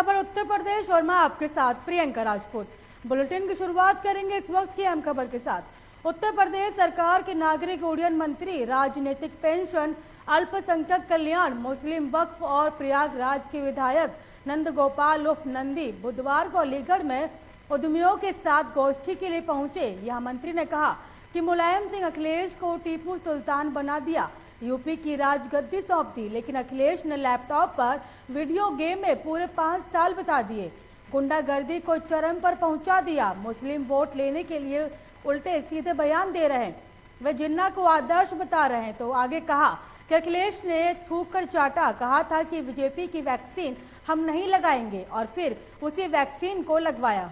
खबर उत्तर प्रदेश और मैं आपके साथ प्रियंका राजपूत। बुलेटिन की शुरुआत करेंगे इस वक्त की अहम खबर के साथ। उत्तर प्रदेश सरकार के नागरिक उड्डयन मंत्री, राजनीतिक पेंशन, अल्पसंख्यक कल्याण, मुस्लिम वक्फ और प्रयागराज के विधायक नंद गोपाल उर्फ नंदी बुधवार को अलीगढ़ में उद्यमियों के साथ गोष्ठी के लिए पहुंचे। यह मंत्री ने कहा कि मुलायम सिंह अखिलेश को टीपू सुल्तान बना दिया, यूपी की राजगद्दी सौंप दी, लेकिन अखिलेश ने लैपटॉप पर वीडियो गेम में पूरे 5 साल बिता दिए, गुंडागर्दी को चरम पर पहुंचा दिया, मुस्लिम वोट लेने के लिए उल्टे सीधे बयान दे रहे हैं, वे जिन्ना को आदर्श बता रहे हैं। तो आगे कहा कि अखिलेश ने थूक कर चाटा, कहा था कि बीजेपी की वैक्सीन हम नहीं लगाएंगे और फिर उसी वैक्सीन को लगवाया।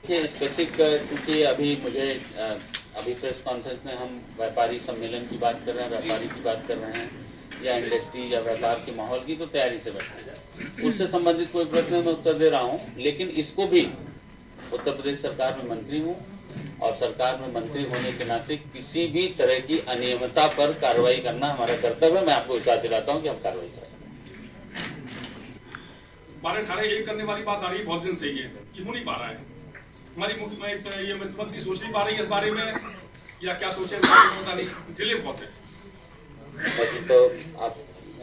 स्पेसिफिक क्योंकि अभी प्रेस कॉन्फ्रेंस में हम व्यापारी सम्मेलन की बात कर रहे हैं, व्यापारी की बात कर रहे हैं या इंडस्ट्री या व्यापार के माहौल की, तो तैयारी से बैठा जाए। उससे संबंधित कोई प्रश्न मैं उत्तर दे रहा हूँ, लेकिन इसको भी उत्तर प्रदेश सरकार में मंत्री हूँ और सरकार में मंत्री होने के नाते किसी भी तरह की अनियमितता पर कार्रवाई करना हमारा कर्तव्य है। मैं आपको विश्वास दिलाता हूँ कि हम कार्रवाई करेंगे। बारे खारे ये करने वाली बात आ रही है बहुत दिन से, ये हो नहीं पा रहा है। हमारी मुख्यमंत्री सोच नहीं पा रही है इस बारे में, या क्या सोचे पता नहीं, डिले बहुत है। तो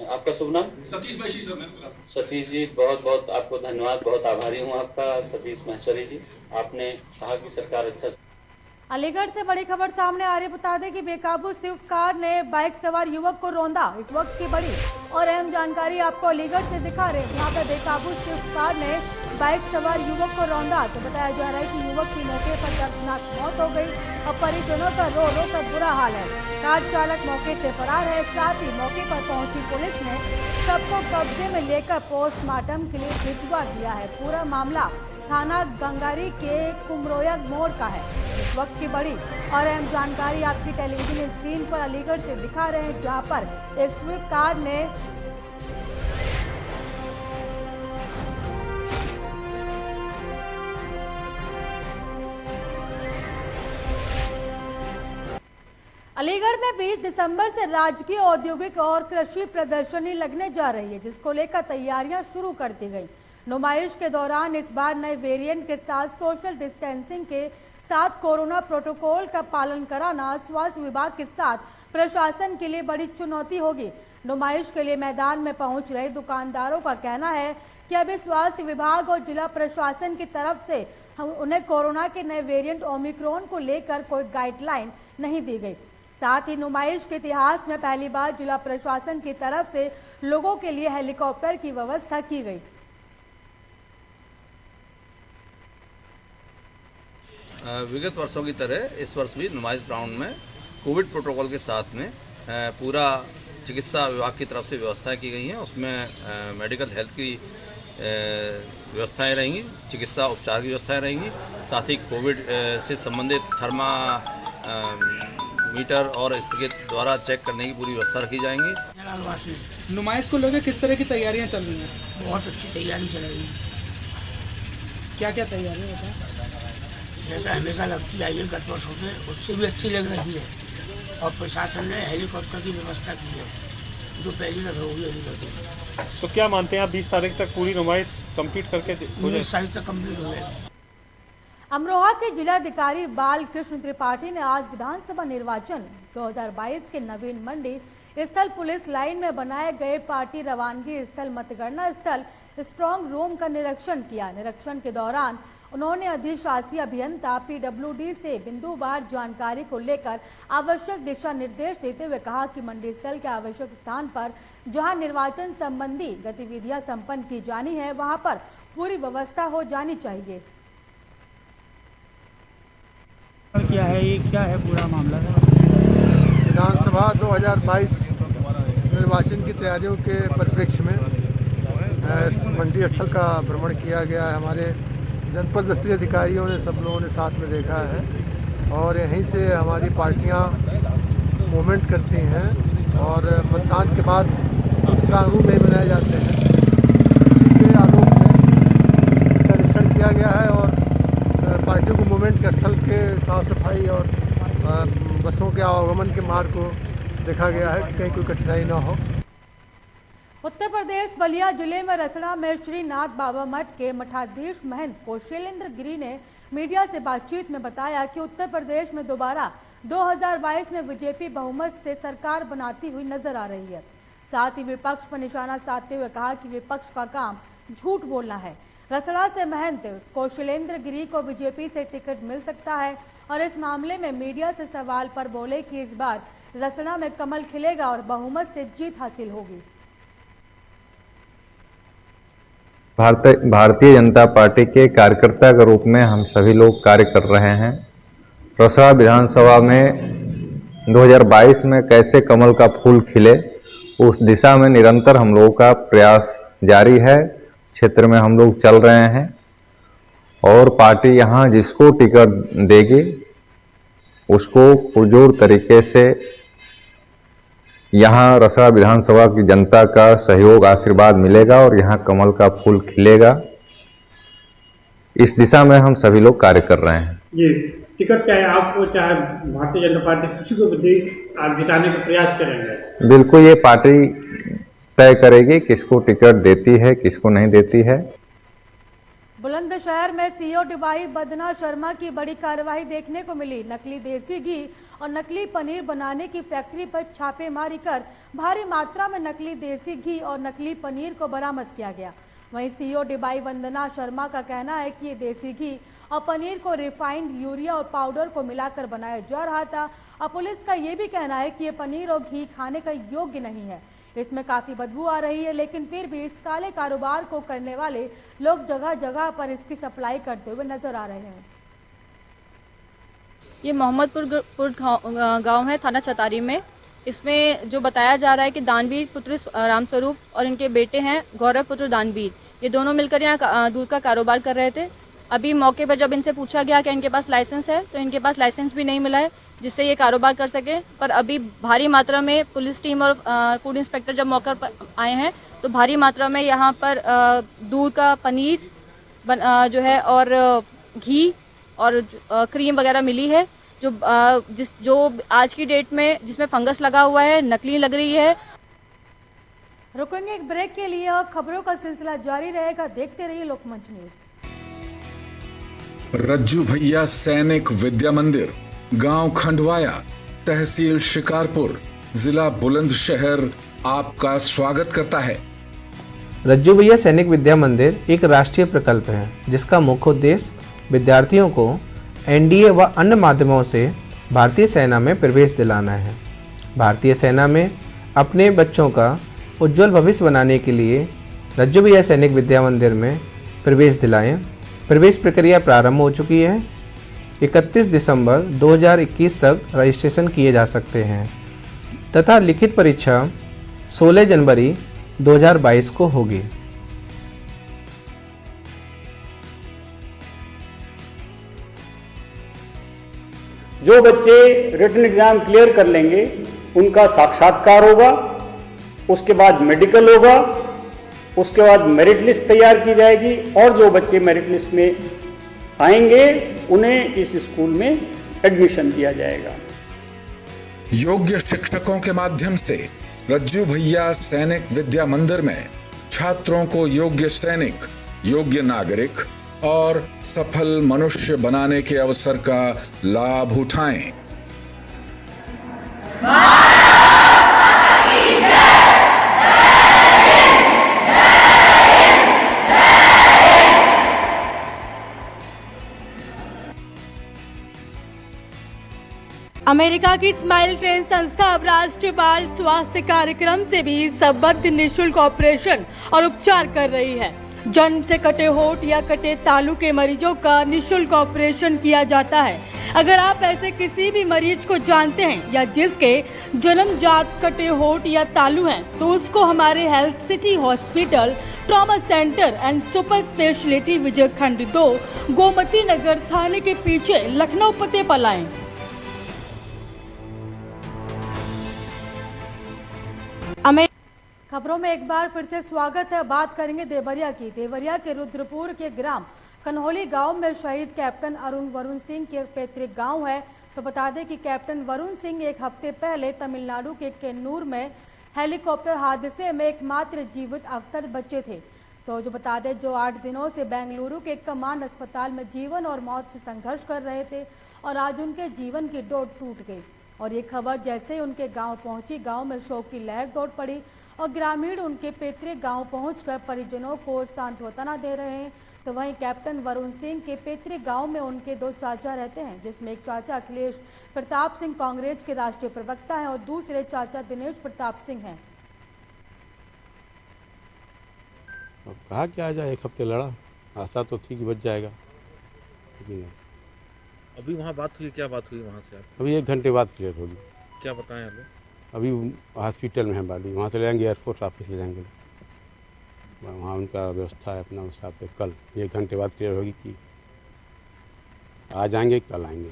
आपका शुभ नाम? सतीश महेश्वरी सर। सतीश जी, बहुत बहुत आपको धन्यवाद, बहुत आभारी हूँ आपका। सतीश महेश्वरी जी, आपने कहा कि सरकार अच्छा। अलीगढ़ से बड़ी खबर सामने आ रही। बता दें कि बेकाबू स्विफ्ट कार ने बाइक सवार युवक को रौंदा। इस वक्त की बड़ी और अहम जानकारी आपको अलीगढ़ से दिखा रहे हैं, जहाँ पर बेकाबू स्विफ्ट कार ने बाइक सवार युवक को रौंदा। तो बताया जा रहा है कि युवक की मौके पर दर्दनाक मौत हो गई और परिजनों का रो रो कर बुरा हाल है। कार चालक मौके से फरार है। साथ ही मौके पर पहुंची पुलिस ने सबको कब्जे में लेकर पोस्टमार्टम के लिए भिजवा दिया है। पूरा मामला थाना गंगारी के कुमरोया मोड़ का है। इस वक्त की बड़ी और अहम जानकारी आपकी टेलीविजन स्क्रीन पर अलीगढ़ से दिखा रहे हैं, जहां पर एक स्विफ्ट कार ने अलीगढ़ में 20 दिसंबर से राजकीय औद्योगिक और कृषि प्रदर्शनी लगने जा रही है, जिसको लेकर तैयारियां शुरू कर दी गई। नुमाइश के दौरान इस बार नए वेरिएंट के साथ सोशल डिस्टेंसिंग के साथ कोरोना प्रोटोकॉल का पालन कराना स्वास्थ्य विभाग के साथ प्रशासन के लिए बड़ी चुनौती होगी। नुमाइश के लिए मैदान में पहुंच रहे दुकानदारों का कहना है कि अभी स्वास्थ्य विभाग और जिला प्रशासन की तरफ से उन्हें कोरोना के नए वेरिएंट ओमिक्रॉन को लेकर कोई गाइडलाइन नहीं दी गई। साथ ही नुमाइश के इतिहास में पहली बार जिला प्रशासन की तरफ से लोगों के लिए हेलीकॉप्टर की व्यवस्था की गई। विगत वर्षों की तरह इस वर्ष भी नुमाइश ग्राउंड में कोविड प्रोटोकॉल के साथ में पूरा चिकित्सा विभाग की तरफ से व्यवस्थाएं की गई हैं। उसमें मेडिकल हेल्थ की व्यवस्थाएं रहेंगी, चिकित्सा उपचार की व्यवस्थाएं रहेंगी, साथ ही कोविड से संबंधित थर्मामीटर और इसके द्वारा चेक करने की पूरी व्यवस्था रखी जाएंगी। नुमाइश को लेकर किस तरह की तैयारियां चल रही हैं? बहुत अच्छी तैयारी चल रही है। क्या क्या तैयारियां बताएं? जैसा हमेशा लगती आई है गत वर्षों से, उससे भी अच्छी लग रही है और प्रशासन ने हेलीकॉप्टर की व्यवस्था की है, जो पहली दफा हुई अलीगढ़ में। तो क्या मानते हैं आप 20 तारीख तक पूरी नुमाइश कंप्लीट करके 19 तारीख तक कंप्लीट हो जाएगी। अमरोहा के जिलाधिकारी बाल कृष्ण त्रिपाठी ने आज विधानसभा निर्वाचन 2022 के नवीन मंडी स्थल पुलिस लाइन में बनाए गए पार्टी रवानगी स्थल, मतगणना स्थल, स्ट्रांग रूम का निरीक्षण किया। निरीक्षण के दौरान उन्होंने अधिशासी अभियंता पीडब्ल्यूडी से बिंदुवार जानकारी को लेकर आवश्यक दिशा निर्देश देते हुए कहा कि मंडी स्थल के आवश्यक स्थान पर जहां निर्वाचन संबंधी गतिविधियां संपन्न की जानी है, वहां पर पूरी व्यवस्था हो जानी चाहिए। क्या है ये, क्या है पूरा मामला? विधानसभा 2022 निर्वाचन की तैयारियों के परिप्रेक्ष्य में मंडी स्थल का भ्रमण किया गया है। हमारे जनपद स्तरीय अधिकारियों ने, सब लोगों ने साथ में देखा है और यहीं से हमारी पार्टियां मूवमेंट करती हैं और मतदान के बाद स्ट्रांग रूम में बनाए जाते हैं। इसी के आलोक में इसका निरीक्षण किया गया है और पार्टियों को मूवमेंट के स्थल के साफ सफाई और बसों के आवागमन के मार्ग को देखा गया है कि कहीं कोई कठिनाई ना हो। उत्तर प्रदेश बलिया जिले में रसड़ा में श्रीनाथ बाबा मठ के मठाधीश महंत कौशलेंद्र गिरी ने मीडिया से बातचीत में बताया कि उत्तर प्रदेश में दोबारा 2022 में बीजेपी बहुमत से सरकार बनाती हुई नजर आ रही है। साथ ही विपक्ष पर निशाना साधते हुए कहा कि विपक्ष का काम झूठ बोलना है। रसड़ा से महंत कौशलेंद्र गिरी को बीजेपी से टिकट मिल सकता है और इस मामले में मीडिया से सवाल पर बोले कि इस बार रसड़ा में कमल खिलेगा और बहुमत से जीत हासिल होगी। भारतीय जनता पार्टी के कार्यकर्ता के रूप में हम सभी लोग कार्य कर रहे हैं। रसड़ा विधानसभा में 2022 में कैसे कमल का फूल खिले, उस दिशा में निरंतर हम लोगों का प्रयास जारी है। क्षेत्र में हम लोग चल रहे हैं और पार्टी यहाँ जिसको टिकट देगी उसको पुरजोर तरीके से यहाँ रसड़ा विधानसभा की जनता का सहयोग आशीर्वाद मिलेगा और यहाँ कमल का फूल खिलेगा। इस दिशा में हम सभी लोग कार्य कर रहे हैं। जी, टिकट चाहे आपको चाहे भारतीय जनता पार्टी किसी को भी आप जिताने का प्रयास करेंगे? बिल्कुल, ये पार्टी तय करेगी किसको टिकट देती है किसको नहीं देती है। बुलंदशहर में सीओ डिवाई बदना शर्मा की बड़ी कार्रवाई देखने को मिली। नकली देसी घी और नकली पनीर बनाने की फैक्ट्री पर छापेमारी कर भारी मात्रा में नकली देसी घी और नकली पनीर को बरामद किया गया। वहीं सीओ डिवाई वंदना शर्मा का कहना है कि ये देसी घी और पनीर को रिफाइंड यूरिया और पाउडर को मिलाकर बनाया जा रहा था और पुलिस का ये भी कहना है कि ये पनीर और घी खाने का योग्य नहीं है। इसमें काफी बदबू आ रही है, लेकिन फिर भी इस काले कारोबार को करने वाले लोग जगह जगह पर इसकी सप्लाई करते हुए नजर आ रहे हैं। ये मोहम्मदपुर गांव है, थाना चतारी में। इसमें जो बताया जा रहा है कि दानवीर पुत्र रामस्वरूप और इनके बेटे हैं गौरव पुत्र दानवीर, ये दोनों मिलकर यहाँ दूध का कारोबार कर रहे थे। अभी मौके पर जब इनसे पूछा गया कि इनके पास लाइसेंस है तो इनके पास लाइसेंस भी नहीं मिला है जिससे ये कारोबार कर सके। पर अभी भारी मात्रा में पुलिस टीम और फूड इंस्पेक्टर जब मौके पर आए हैं तो भारी मात्रा में यहाँ पर दूध का पनीर जो है और घी और क्रीम वगैरह मिली है जो आज की डेट में जिसमें फंगस लगा हुआ है, नकली लग रही है। रुकेंगे एक ब्रेक के लिए और खबरों का सिलसिला जारी रहेगा। देखते रहिए लोकमंच न्यूज। रज्जू भैया सैनिक विद्या मंदिर, गांव खंडवाया, तहसील शिकारपुर, जिला बुलंदशहर आपका स्वागत करता है। रज्जू भैया सैनिक विद्या मंदिर एक राष्ट्रीय प्रकल्प है जिसका मुख्य उद्देश्य विद्यार्थियों को एनडीए व अन्य माध्यमों से भारतीय सेना में प्रवेश दिलाना है। भारतीय सेना में अपने बच्चों का उज्जवल भविष्य बनाने के लिए रज्जू भैया सैनिक विद्या मंदिर में प्रवेश दिलाएं। प्रवेश प्रक्रिया प्रारंभ हो चुकी है। 31 दिसंबर 2021 तक रजिस्ट्रेशन किए जा सकते हैं तथा लिखित परीक्षा 16 जनवरी 2022 को होगी। जो बच्चे रिटन एग्जाम क्लियर कर लेंगे उनका साक्षात्कार होगा, उसके बाद मेडिकल होगा, उसके बाद मेरिट लिस्ट तैयार की जाएगी और जो बच्चे मेरिट लिस्ट में आएंगे उन्हें इस स्कूल में एडमिशन दिया जाएगा। योग्य शिक्षकों के माध्यम से रज्जू भैया सैनिक विद्या मंदिर में छात्रों को योग्य सैनिक, योग्य नागरिक और सफल मनुष्य बनाने के अवसर का लाभ उठाएं। अमेरिका की स्माइल ट्रेन संस्था अब राष्ट्रीय बाल स्वास्थ्य कार्यक्रम से भी संबद्ध निःशुल्क ऑपरेशन और उपचार कर रही है। जन्म से कटे होठ या कटे तालू के मरीजों का निःशुल्क ऑपरेशन किया जाता है। अगर आप ऐसे किसी भी मरीज को जानते हैं या जिसके जन्मजात कटे होठ या तालू हैं, तो उसको हमारे health city hospital trauma centre and super speciality Vijay Khand 2 Gomti Nagar थाने के पीछे लखनऊ पते पर लाएं। खबरों में एक बार फिर से स्वागत है। बात करेंगे देवरिया की। देवरिया के रुद्रपुर के ग्राम कन्होली गांव में शहीद कैप्टन वरुण सिंह के पैतृक गांव है। तो बता दें कि कैप्टन वरुण सिंह एक हफ्ते पहले तमिलनाडु के केन्नूर में हेलीकॉप्टर हादसे में एकमात्र जीवित अफसर बचे थे। तो जो बता दें, जो 8 दिनों से बेंगलुरु के कमांड अस्पताल में जीवन और मौत से संघर्ष कर रहे थे और आज उनके जीवन की डोर टूट गई। और ये खबर जैसे ही उनके गांव पहुंची, गांव में शोक की लहर दौड़ पड़ी और ग्रामीण उनके पैतृक गांव पहुंचकर परिजनों को सांत्वना दे रहे हैं। तो वहीं कैप्टन वरुण सिंह के पैतृक गांव में उनके 2 चाचा रहते हैं, जिसमें एक चाचा अखिलेश प्रताप सिंह कांग्रेस के राष्ट्रीय प्रवक्ता हैं और दूसरे चाचा दिनेश प्रताप सिंह हैं। अब कहा क्या जाए, 1 हफ्ते लड़ा, आशा तो थी कि बच जाएगा, लेकिन अभी वहाँ बात हुई, क्या बात हुई वहाँ से आप? अभी 1 घंटे बाद क्लियर होगी। क्या बताएं अभी? अभी हॉस्पिटल में है बॉडी, वहाँ से ले जाएंगे, एयरफोर्स ऑफिस ले जाएंगे, वहाँ उनका व्यवस्था है अपना, उस हिसाब से कल 1 घंटे बाद क्लियर होगी कि आज आएंगे कल आएंगे।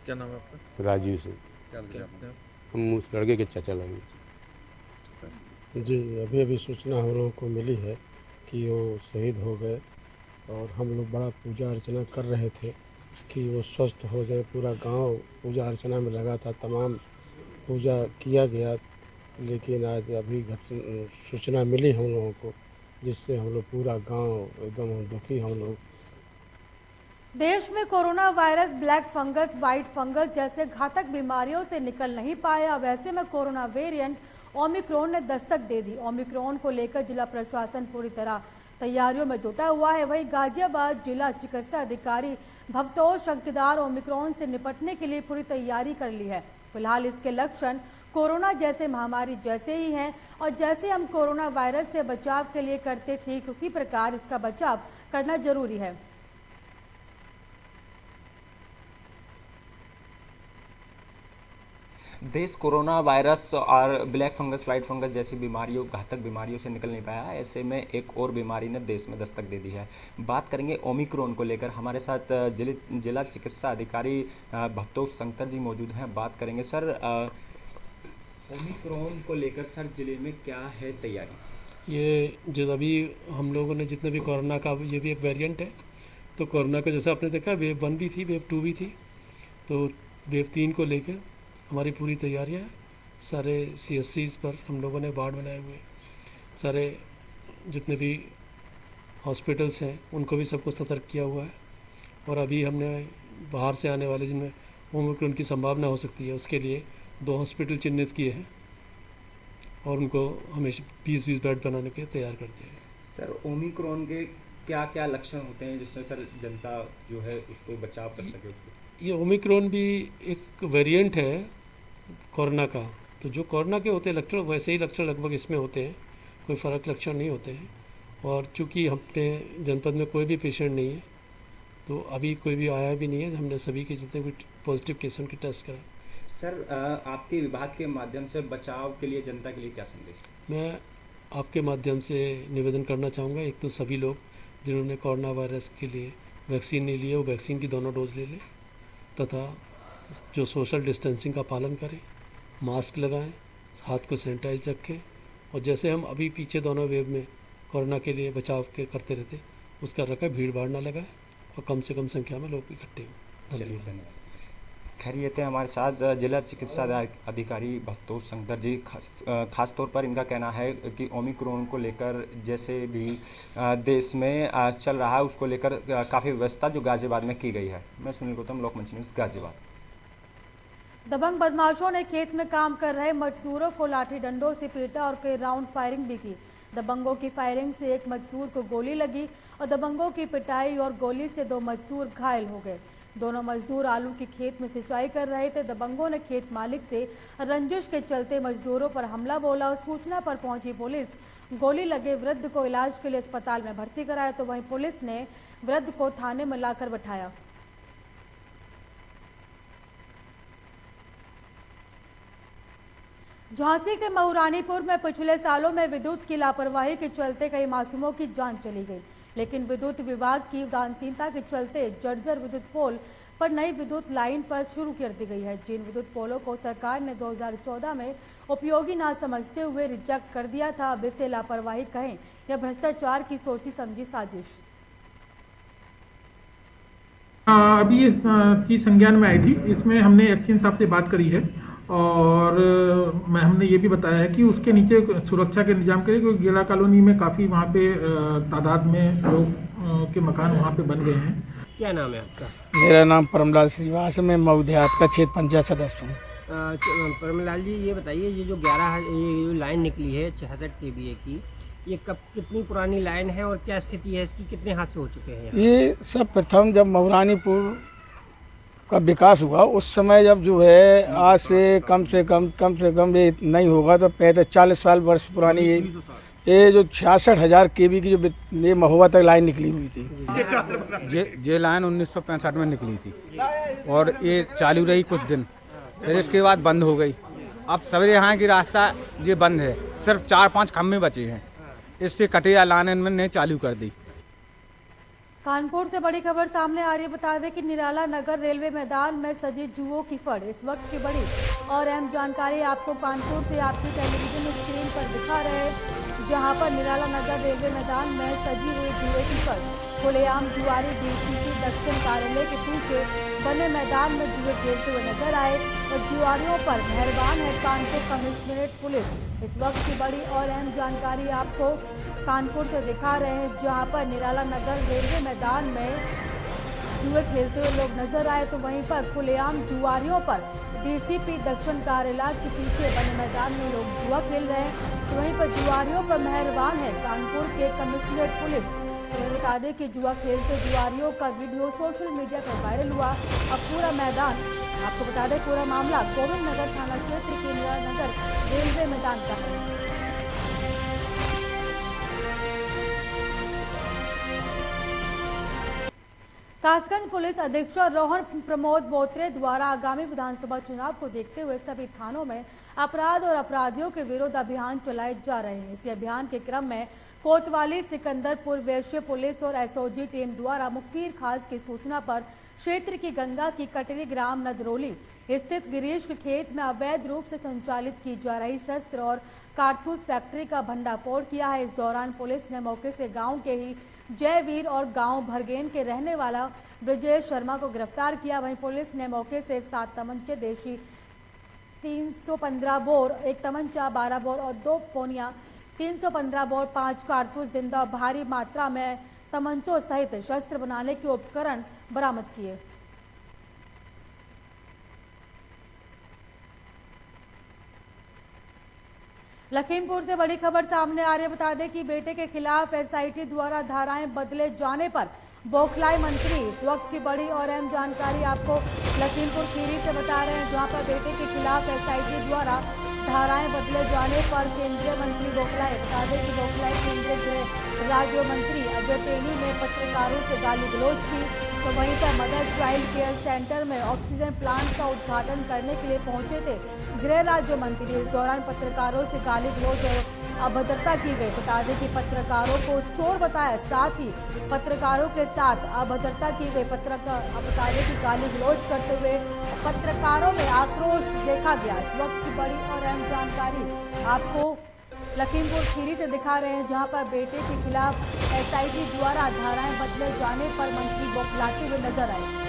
क्या नाम है आपका? राजीव सिंह। क्या आपने? हम उस लड़के के चाचा लगेंगे। जी, अभी अभी सूचना हम लोगों को मिली है कि वो शहीद हो गए और हम लोग बड़ा पूजा अर्चना कर रहे थे कि वो स्वस्थ हो जाए। पूरा गांव पूजा अर्चना में लगा था, तमाम पूजा किया गया, लेकिन आज अभी सूचना मिली हम लोगों को, जिससे हम लोग पूरा गांव एकदम दुखी हम लोग। देश में corona virus, black fungus, white fungus जैसे घातक बीमारियों से निकल नहीं पाया। वैसे में कोरोना वेरिएंट ओमिक्रॉन ने दस्तक दे दी। ओमिक्रॉन को लेकर जिला प्रशासन पूरी तरह तैयारियों में जुटा हुआ है। वहीं गाजियाबाद जिला चिकित्सा अधिकारी भवतोष शंकरदार ओमिक्रॉन से निपटने के लिए पूरी तैयारी कर ली है। फिलहाल इसके लक्षण कोरोना जैसे महामारी जैसे ही हैं और जैसे हम कोरोना वायरस से बचाव के लिए करते ठीक उसी प्रकार इसका बचाव करना जरूरी है। देश कोरोना वायरस और ब्लैक फंगस, व्हाइट फंगस जैसी बीमारियों, घातक बीमारियों से निकल नहीं पाया। ऐसे में एक और बीमारी ने देश में दस्तक दे दी है। बात करेंगे ओमिक्रॉन को लेकर। हमारे साथ जिला चिकित्सा अधिकारी भवतोष शंकर जी मौजूद हैं। बात करेंगे सर, ओमिक्रॉन को लेकर सर जिले में क्या है तैयारी? ये जो अभी हम लोगों ने जितने भी कोरोना का, ये भी एक वेरिएंट है। तो कोरोना का जैसे आपने देखा, वेव 1 भी थी, वेव 2 भी थी, तो वेव 3 को लेकर हमारी पूरी तैयारियां हैं। सारे CSCs पर हम लोगों ने वार्ड बनाए हुए, सारे जितने भी हॉस्पिटल्स हैं उनको भी सबको सतर्क किया हुआ है। और अभी हमने बाहर से आने वाले जिनमें ओमिक्रॉन की संभावना हो सकती है, उसके लिए 2 हॉस्पिटल चिन्हित किए हैं और उनको हमेशा 20-20 बेड बनाने के तैयार कर दिया है। सर, ओमिक्रॉन के क्या क्या लक्षण होते हैं जिससे सर जनता जो है उसको बचाव कर सके? ये ओमिक्रॉन भी एक वेरिएंट है कोरोना का, तो जो कोरोना के होते हैं लक्षण, वैसे ही लक्षण लगभग इसमें होते हैं, कोई फ़र्क लक्षण नहीं होते हैं। और चूँकि अपने जनपद में कोई भी पेशेंट नहीं है, तो अभी कोई भी आया भी नहीं है। हमने सभी के जितने भी पॉजिटिव केस उनके टेस्ट कराए। सर, आपके विभाग के माध्यम से बचाव के लिए जनता के लिए क्या संदेश? मैं आपके माध्यम से निवेदन करना चाहूँगा, एक तो सभी लोग जिन्होंने कोरोना वायरस के लिए वैक्सीन नहीं लिया, वो वैक्सीन की दोनों डोज ले लें, तथा जो सोशल डिस्टेंसिंग का पालन करें, मास्क लगाएं, हाथ को सैनिटाइज रखें और जैसे हम अभी पीछे दोनों वेव में कोरोना के लिए बचाव के करते रहते, उसका रखें, भीड़ भाड़ ना लगाए और कम से कम संख्या में लोग इकट्ठे हों। धन्यवाद। खैर, ये थे हमारे साथ जिला चिकित्सा अधिकारी भवतोष शंकर जी। खास तौर पर इनका कहना है कि ओमिक्रॉन को लेकर जैसे भी देश में चल रहा है, उसको लेकर काफ़ी व्यवस्था जो गाजियाबाद में की गई है। मैं सुनील गौतम, लोकमंच न्यूज़, गाजियाबाद। दबंग बदमाशों ने खेत में काम कर रहे मजदूरों को लाठी डंडों से पीटा और कई राउंड फायरिंग भी की। दबंगों की फायरिंग से एक मजदूर को गोली लगी और दबंगों की पिटाई और गोली से 2 मजदूर घायल हो गए। दोनों मजदूर आलू के खेत में सिंचाई कर रहे थे। दबंगों ने खेत मालिक से रंजिश के चलते मजदूरों पर हमला बोला और सूचना पर पहुंची पुलिस गोली लगे वृद्ध को इलाज के लिए अस्पताल में भर्ती कराया। तो वहीं पुलिस ने वृद्ध को थाने में लाकर बैठाया। झांसी के महरानीपुर में पिछले सालों में विद्युत की लापरवाही के चलते कई मासूमों की जान चली गई, लेकिन विद्युत विभाग की उदासीनता के चलते जर्जर विद्युत पोल पर नई विद्युत लाइन पर शुरू कर दी गई है। जिन विद्युत पोलों को सरकार ने 2014 में उपयोगी ना समझते हुए रिजेक्ट कर दिया था, अब इसे लापरवाही कहें या भ्रष्टाचार की सोची समझी साजिश। अभी ये चीज संज्ञान में आई थी, इसमें हमने एक्सचेंज साहब से बात करी है और हमने ये भी बताया है कि उसके नीचे सुरक्षा के इंतजाम के लिए, क्योंकि गेला कॉलोनी में काफ़ी वहाँ पे तादाद में लोग के मकान वहाँ पे बन गए हैं। क्या नाम है आपका? मेरा नाम परमलाल श्रीवास, मैं मऊदेहात का क्षेत्र पंचायत सदस्य हूँ। परमलाल जी, ये बताइए, ये जो 11 ये लाइन निकली है 66 kVA की, ये कितनी पुरानी लाइन है और क्या स्थिति है इसकी, कितने हादसे हो चुके हैं? ये सब प्रथम जब मऊरानीपुर का विकास हुआ उस समय, जब जो है आज से कम से कम ये नहीं होगा तो 40 वर्ष पुरानी ये जो 66,000 kV की जो ये महोबा तक लाइन निकली हुई थी। ये लाइन 1965 में निकली थी और ये चालू रही कुछ दिन, फिर इसके बाद बंद हो गई। अब सवेरे यहाँ की रास्ता ये बंद है, सिर्फ 4-5 खम्भे बचे हैं, इससे कटिया लाइन ने चालू कर दी। कानपुर से बड़ी खबर सामने आ रही है। बता दें कि निराला नगर रेलवे मैदान में सजी जुओं की फड़। इस वक्त की बड़ी और अहम जानकारी आपको कानपुर से आपकी टेलीविजन स्क्रीन पर दिखा रहे हैं, जहां पर निराला नगर रेलवे मैदान में सजी हुई जुए की फड़। खुलेआम जुआरी डीसीपी दक्षिण कार्यालय के पीछे बने मैदान में जुए खेलते हुए नजर आए और जुआरियों पर मेहरबान है कानपुर कमिश्नरेट पुलिस। इस वक्त की बड़ी और अहम जानकारी आपको कानपुर से दिखा रहे हैं, जहां पर निराला नगर रेलवे मैदान में जुए खेलते हुए लोग नजर आए, तो वहीं पर खुलेआम जुआरियों पर डीसीपी दक्षिण कार्यालय के पीछे बने मैदान में लोग जुआ खेल रहे हैं, तो वहीं पर जुआरियों पर मेहरबान है कानपुर के कमिश्नरेट पुलिस। तो बता दें कि जुआ खेलते जुआरियों का वीडियो सोशल मीडिया पर वायरल हुआ। अब पूरा मैदान, आपको बता दें पूरा मामला गोविंद नगर थाना क्षेत्र के निराला नगर रेलवे मैदान का है। कासगंज पुलिस अधीक्षक रोहन प्रमोद बोत्रे द्वारा आगामी विधानसभा चुनाव को देखते हुए सभी थानों में अपराध और अपराधियों के विरुद्ध अभियान चलाए जा रहे हैं। इसी अभियान के क्रम में कोतवाली, सिकंदरपुर, वेश्य पुलिस और एसओजी टीम द्वारा मुखबिर खास की सूचना पर क्षेत्र की गंगा की कटरी ग्राम नदरोली स्थित गिरीश के खेत में अवैध रूप से संचालित की जा रही शस्त्र और कारतूस फैक्ट्री का भंडाफोड़ किया है। इस दौरान पुलिस ने मौके से गांव के ही जयवीर और गांव भरगेन के रहने वाला ब्रजेश शर्मा को गिरफ्तार किया। वहीं पुलिस ने मौके से 7 तमंचे देशी 315 बोर, 1 तमंचा 12 बोर और 2 पोनिया 315 बोर, 5 कारतूस जिंदा और भारी मात्रा में तमंचों सहित शस्त्र बनाने के उपकरण बरामद किए। लखीमपुर से बड़ी खबर सामने आ रही है। बता दें कि बेटे के खिलाफ एसआईटी द्वारा धाराएं बदले जाने पर बौखलाए मंत्री। इस वक्त की बड़ी और अहम जानकारी आपको लखीमपुर खीरी से बता रहे हैं, जहां पर बेटे के खिलाफ एसआईटी द्वारा धाराएं बदले जाने पर केंद्रीय मंत्री बौखलाए। बता दें कि बौखलाए केंद्रीय गृह राज्य मंत्री अजय टेनी ने पत्रकारों से गाली गलौज की, तो वहीं पर मदर चाइल्ड केयर सेंटर में ऑक्सीजन प्लांट का उद्घाटन करने के लिए पहुंचे थे गृह राज्य मंत्री। इस दौरान पत्रकारों से गाली गलौज और अभद्रता की गई। बता दें कि पत्रकारों को चोर बताया, साथ ही पत्रकारों के साथ अभद्रता की गई। बता दें कि गाली गलौज करते हुए पत्रकारों में आक्रोश देखा गया। इस वक्त की बड़ी और अहम जानकारी आपको लखीमपुर खीरी से दिखा रहे हैं, जहां पर बेटे के खिलाफ एसआईटी द्वारा धाराएं बदले जाने पर मंत्री बौखलाते हुए नजर आए।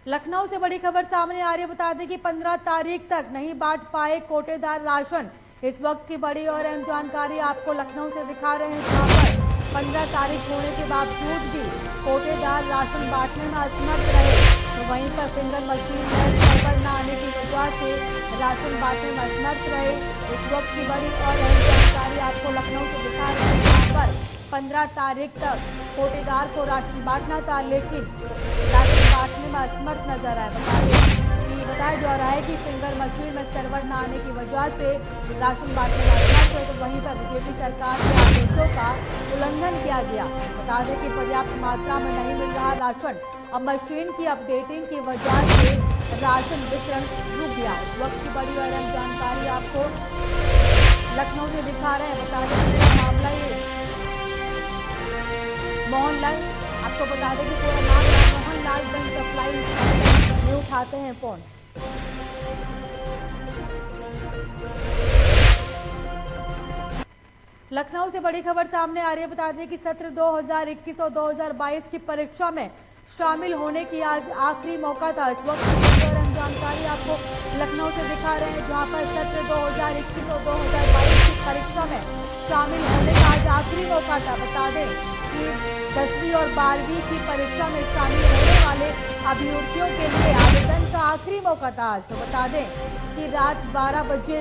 लखनऊ से बड़ी खबर सामने आ रही है। बता दें कि 15 तारीख तक नहीं बांट पाए कोटेदार राशन। इस वक्त की बड़ी और अहम जानकारी आपको लखनऊ से दिखा रहे हैं, जहां पर 15 तारीख होने के बावजूद भी कोटेदार राशन बांटने में असमर्थ रहे, तो वहीं पर फिंगर मशीन में सर्वर न आने की वजह से राशन बांटने में असमर्थ रहे। इस वक्त की बड़ी और अहम जानकारी आपको लखनऊ से दिखा रहे हैं, जहाँ पर 15 तारीख तक कोटेदार को राशन बांटना था, लेकिन राशन बांटने में असमर्थ नजर आए। बताया जा रहा है कि फिंगर मशीन में सर्वर न आने की वजह से राशन बांटने में असमर्थ है, तो वहीं पर बीजेपी सरकार के आदेशों का उल्लंघन किया गया। बता दें कि पर्याप्त मात्रा में नहीं मिल रहा राशन, अब मशीन की अपडेटिंग की वजह से राशन वितरण रुक गया। इस वक्त की बड़ी और अहम जानकारी आपको लखनऊ से दिखा रहे हैं। बता दें कि मामला ये मोहनलाल, आपको बता दें कि पूरा नाम मोहनलाल गंज सप्लाई में उठाते हैं फोन। लखनऊ से बड़ी खबर सामने आ रही है। बता दें कि सत्र 2021 और 2022 की परीक्षा में शामिल होने की आज आखिरी मौका था। इस वक्त और हम जानकारी आपको लखनऊ से दिखा रहे हैं, जहां पर सत्र 2021 और 2022 की परीक्षा में शामिल होने का आज आखिरी मौका था। बता दें कि 10वीं और 12वीं की परीक्षा में शामिल होने वाले अभ्यर्थियों के लिए आवेदन का आखिरी मौका था आज। तो बता दें कि रात 12 बजे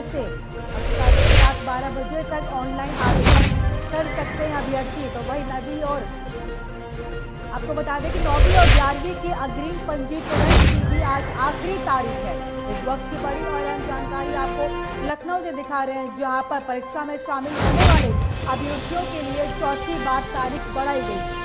तक ऑनलाइन आवेदन कर सकते हैं अभ्यर्थी। तो वही 9वीं और आपको बता दें कि 9वीं और 11वीं की अग्रिम पंजीकरण की भी आज आखिरी तारीख है। इस वक्त की बड़ी और अहम जानकारी आपको लखनऊ से दिखा रहे हैं, जहां पर परीक्षा में शामिल होने वाले अभ्यर्थियों के लिए चौथी बार तारीख बढ़ाई गई।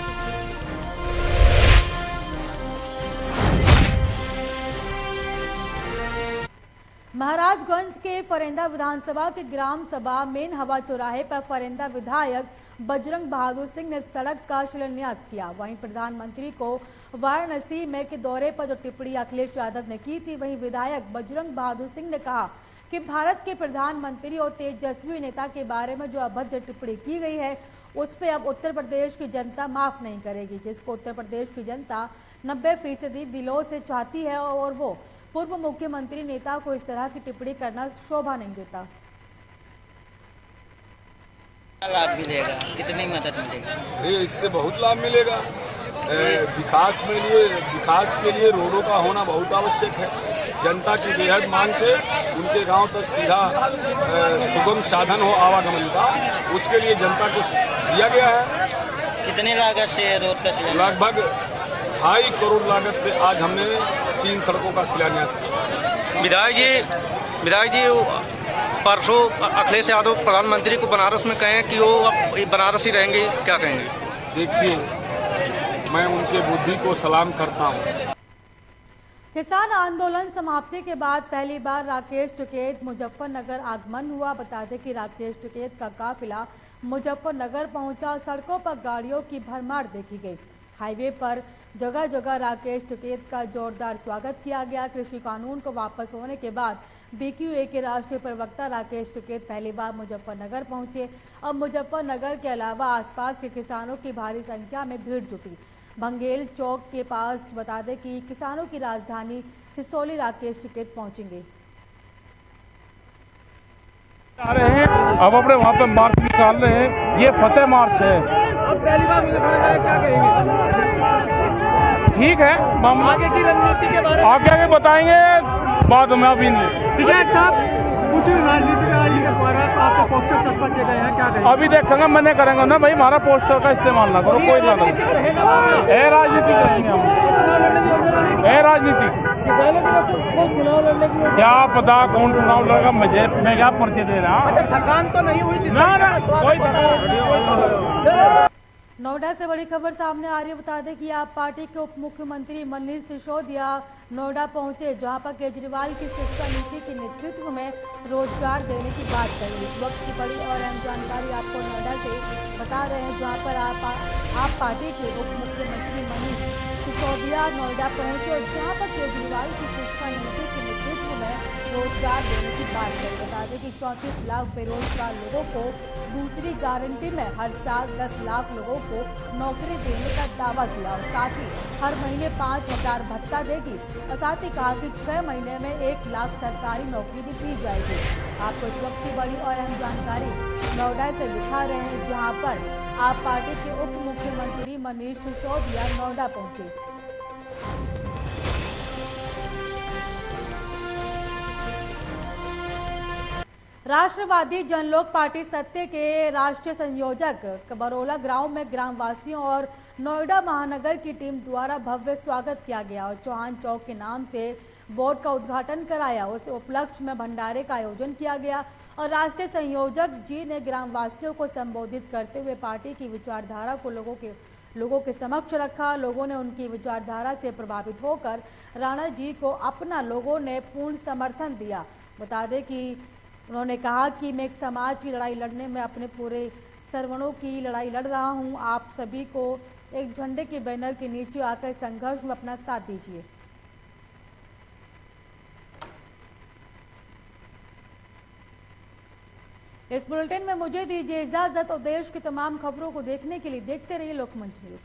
महाराजगंज के फरेंदा विधानसभा के ग्राम सभा मेन हवा चौराहे पर फरेंदा विधायक बजरंग बहादुर सिंह ने सड़क का शिलान्यास किया। वहीं प्रधानमंत्री को वाराणसी में के दौरे पर जो टिप्पणी अखिलेश यादव ने की थी, वहीं विधायक बजरंग बहादुर सिंह ने कहा कि भारत के प्रधानमंत्री और तेजस्वी नेता के बारे में जो अभद्र टिप्पणी की गई है, उस पर अब उत्तर प्रदेश की जनता माफ नहीं करेगी, जिसको उत्तर प्रदेश की जनता 90% दिलों से चाहती है और वो पूर्व मुख्यमंत्री नेता को इस तरह की टिप्पणी करना शोभा नहीं देता। लाभ मिलेगा, कितनी मदद मिलेगी? इससे बहुत लाभ मिलेगा। विकास के लिए रोडों का होना बहुत आवश्यक है। जनता की बेहद मांग थे, उनके गांव तक सीधा सुगम साधन हो आवागमन का, उसके लिए जनता को दिया गया है। कितनी लागत से रोड का शिलान्यास? लगभग 2.5 करोड़ लागत से आज हमने 3 सड़कों का शिलान्यास किया। विधायक जी परसों अखिलेश यादव प्रधानमंत्री को बनारस में कहें कि वो अब बनारस ही रहेंगे, क्या कहेंगे? देखिए, मैं उनके बुद्धि को सलाम करता हूँ। किसान आंदोलन समाप्ति के बाद पहली बार राकेश टिकैत मुजफ्फरनगर आगमन हुआ। बता दें कि राकेश टिकैत का काफिला मुजफ्फरनगर पहुंचा। सड़कों पर गाड़ियों की भरमार देखी गई। हाईवे पर जगह जगह राकेश टिकैत का जोरदार स्वागत किया गया। कृषि कानून को वापस होने के बाद BQA के राष्ट्रीय प्रवक्ता राकेश टिकैत पहली बार मुजफ्फरनगर पहुंचे। अब मुजफ्फरनगर के अलावा आसपास के किसानों की भारी संख्या में भीड़ जुटी। भंगेल चौक के पास बता दें कि किसानों की राजधानी सिसोली राकेश टिकैत पहुंचेंगे। आ रहे हैं, अब अपने वहाँ पे मार्च निकाल रहे हैं। ये फतेह मार्च है। अब पहली बार मुजफ्फरनगर क्या कहेंगे? ठीक है, आगे की रणनीति के बारे में आगे बताएंगे बाद में। अभी कुछ राजनीति आपको पोस्टर चस्पा किए गए हैं, क्या कहेंगे? अभी देखेंगे, मैंने करेंगे ना भाई, हमारा पोस्टर का इस्तेमाल ना करो, कोई ना करो। राजनीति करेंगे हम, राजनीति क्या पता कौन चुनाव लड़ेगा, मुझे मैं क्या परिचय दे रहा। थकान तो नहीं हुई थी ना, कोई थकान। नोएडा से बड़ी खबर सामने आ रही है। बता दें कि आप पार्टी के उप मुख्यमंत्री मनीष सिसोदिया नोएडा पहुंचे, जहां पर केजरीवाल की शिक्षा नीति के नेतृत्व में रोजगार देने की बात कही। इस वक्त की बड़ी और अहम जानकारी आपको नोएडा से बता रहे हैं, जहां पर आप पार्टी के उप मुख्यमंत्री मनीष सिसोदिया नोएडा पहुंचे और जहां पर केजरीवाल की शिक्षा नीति के नेतृत्व में रोजगार देने की बात कही। बता दें कि 34 लाख बेरोजगार लोगों को दूसरी गारंटी में हर साल 10 लाख लोगों को नौकरी देने का दावा किया और साथ ही हर महीने 5,000 भत्ता देगी और साथ ही कहा कि 6 महीने में 1 लाख सरकारी नौकरी भी दी जाएगी। आपको इस वक्त की बड़ी और अहम जानकारी नोएडा से दिखा रहे हैं, जहां पर आप पार्टी के उप मुख्यमंत्री मनीष सिसोदिया नोएडा पहुंचे। राष्ट्रवादी जनलोक पार्टी सत्य के राष्ट्रीय संयोजक बरोला ग्राउंड में ग्रामवासियों और नोएडा महानगर की टीम द्वारा भव्य स्वागत किया गया और चौहान चौक के नाम से बोर्ड का उद्घाटन कराया। उस उपलक्ष्य में भंडारे का आयोजन किया गया और राष्ट्रीय संयोजक जी ने ग्रामवासियों को संबोधित करते हुए पार्टी की विचारधारा को लोगों के समक्ष रखा। लोगों ने उनकी विचारधारा से प्रभावित होकर राणा जी को अपना लोगों ने पूर्ण समर्थन दिया। बता दें कि उन्होंने कहा कि मैं एक समाज की लड़ाई लड़ने में अपने पूरे सरवणों की लड़ाई लड़ रहा हूं। आप सभी को एक झंडे के बैनर के नीचे आकर संघर्ष में अपना साथ दीजिए। इस बुलेटिन में मुझे दीजिए इजाजत और देश की तमाम खबरों को देखने के लिए देखते रहिए लोकमंच न्यूज।